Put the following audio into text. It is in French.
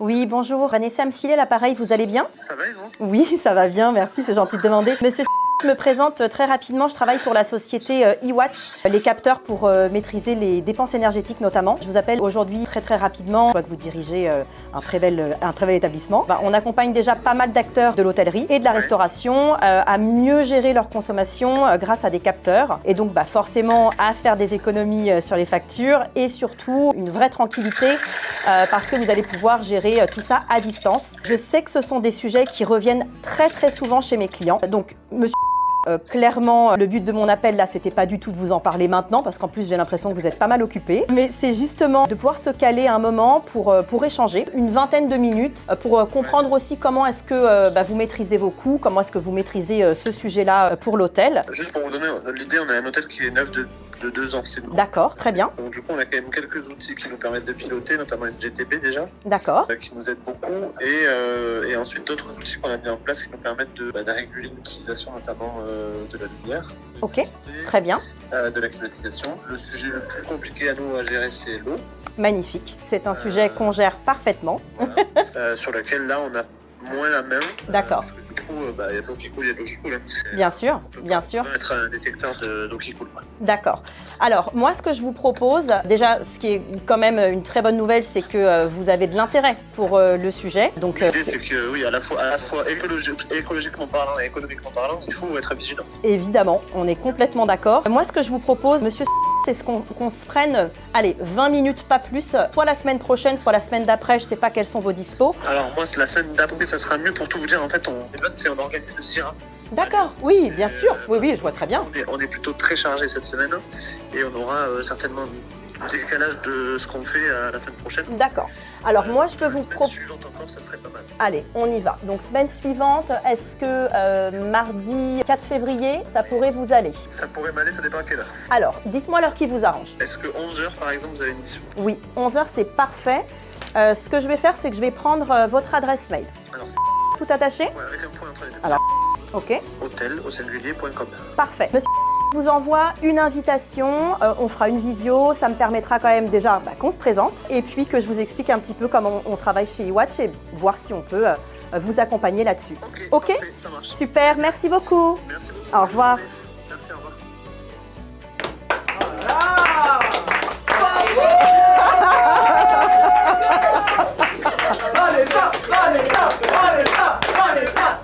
Oui, bonjour. Vanessa Amsilé, l'appareil, vous allez bien? Ça va et vous? Oui, ça va bien, merci, c'est gentil de demander. Monsieur, je me présente très rapidement, je travaille pour la société eWatch, les capteurs pour maîtriser les dépenses énergétiques notamment. Je vous appelle aujourd'hui très rapidement, je vois que vous dirigez un très bel établissement. On accompagne déjà pas mal d'acteurs de l'hôtellerie et de la restauration à mieux gérer leur consommation grâce à des capteurs. Et donc forcément à faire des économies sur les factures et surtout une vraie tranquillité parce que vous allez pouvoir gérer tout ça à distance. Je sais que ce sont des sujets qui reviennent très souvent chez mes clients. Donc, monsieur, clairement, le but de mon appel là, c'était pas du tout de vous en parler maintenant, parce qu'en plus j'ai l'impression que vous êtes pas mal occupé. Mais c'est justement de pouvoir se caler un moment pour échanger, une vingtaine de minutes, pour comprendre aussi comment est-ce que vous maîtrisez vos coûts, comment est-ce que vous maîtrisez ce sujet-là pour l'hôtel. Juste pour vous donner l'idée, on a un hôtel qui est neuf de 2 ans. D'accord, très bien. Donc du coup, on a quand même quelques outils qui nous permettent de piloter, notamment une GTP déjà. D'accord. Qui nous aide beaucoup. Et ensuite d'autres outils qu'on a mis en place qui nous permettent de réguler l'utilisation notamment de la lumière. Ok, très bien. De la climatisation. Le sujet le plus compliqué à nous à gérer, c'est l'eau. Magnifique. C'est un sujet qu'on gère parfaitement. Voilà. Sur lequel là, on a moins la main. D'accord. Du coup, il y a de l'eau qui coule, il y a de l'eau qui coule. Bien sûr, bien sûr. On peut être un détecteur d'eau qui coule. D'accord. Alors, moi, ce que je vous propose, déjà, ce qui est quand même une très bonne nouvelle, c'est que vous avez de l'intérêt pour le sujet. Donc, l'idée, c'est que, oui, à la fois écologiquement parlant et économiquement parlant, il faut être vigilant. Évidemment, on est complètement d'accord. Moi, ce que je vous propose, monsieur, c'est qu'on se prenne, allez, 20 minutes, pas plus, soit la semaine prochaine, soit la semaine d'après, je sais pas quels sont vos dispos. Alors, moi, la semaine d'après, ça sera mieux pour tout vous dire. En fait, on organise le CIRA. D'accord, oui, bien sûr. Oui, je vois très bien. On est plutôt très chargé cette semaine et on aura certainement un décalage de ce qu'on fait la semaine prochaine. D'accord. Alors moi, je peux vous proposer... La semaine suivante encore, ça serait pas mal. Allez, on y va. Donc semaine suivante, est-ce que mardi 4 février, ça pourrait vous aller? Ça pourrait m'aller, ça dépend à quelle heure. Alors, dites-moi l'heure qui vous arrange. Est-ce que 11h par exemple, vous avez une mission? Oui, 11h, c'est parfait. Ce que je vais faire, c'est que je vais prendre votre adresse mail. Alors, c'est tout attaché? ouais, avec un point entre les deux. Alors, ok. hôtel.com. Parfait. Monsieur, je vous envoie une invitation, on fera une visio, ça me permettra quand même déjà qu'on se présente et puis que je vous explique un petit peu comment on travaille chez eWatch et voir si on peut vous accompagner là-dessus. Ok, parfait, ça marche. Super, merci beaucoup. Merci beaucoup. Au revoir. Merci, au revoir. Bravo.